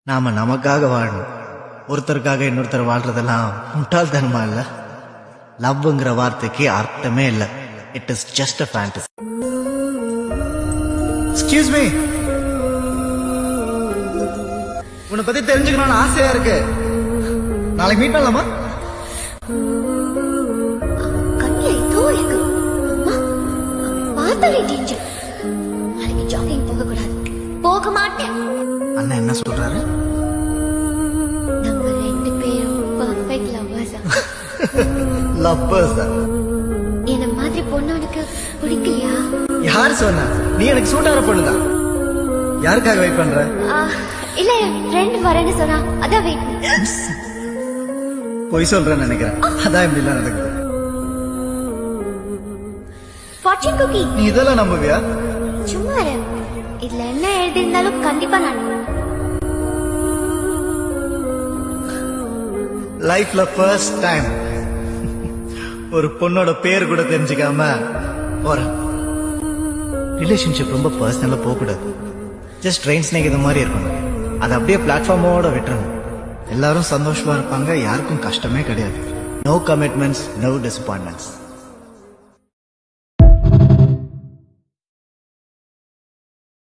நாம நமக்காக வாழணும். ஒருத்தருக்காக இன்னொருத்தர் வாழ்றதெல்லாம் முட்டாள்தனமா இல்ல? லவ்ங்கிற வார்த்தைக்கு அர்த்தமே இல்ல. It is just a fantasy. Excuse me, உன்னை பத்தி தெரிஞ்சுக்கணும்னு ஆசையா இருக்கு. நாளைக்கு மீட் பண்ணலாமா? கண்ணில் ஏதோ இருக்கு. பார்த்தாலே டேஞ்சர். நாளைக்கு ஜாகிங் போக கூடாது. போக மாட்டேன். அண்ணா என்ன சொல்றாரு? நம்ம ரெண்டு பேரும் பர்ஃபெக்ட் லவ்வர்ஸா? லவ்வர்ஸா? என்ன மாதிரி பொண்ணு உனக்கு பிடிக்கலையா? யார் சொன்னா? நீ எனக்கு சூட் ஆகிற பொண்ணுதான். யாருக்காக வெயிட் பண்ற? இல்ல, என் ஃப்ரெண்ட் வரேன்னு சொன்னா அதான் வெயிட். பொய் சொல்றேன்னு நினைக்கிறேன். அதான் இப்படி எல்லாம் நடக்குது. Fortune cookie. நீ இதெல்லாம் நம்புவியா? சும்மா இரு. இதுல என்ன எழுதி இருந்தாலும் கண்டிப்பா நான் லைஃப்ல ஃபர்ஸ்ட் டைம் ஒரு பொண்ணோட பேர் கூட தெரிஞ்சுக்காம போறேன். ரிலேஷன்ஷிப் ரொம்ப பர்சனலா போக கூடாது. ஜஸ்ட் ட்ரெயின் ஸ்னேக் இது மாதிரி இருக்கணும். அது அப்படியே பிளாட்ஃபார்மோட விட்டுறணும். எல்லாரும் சந்தோஷமா இருப்பாங்க. யாருக்கும் கஷ்டமே கிடையாது. No commitments, no disappointments.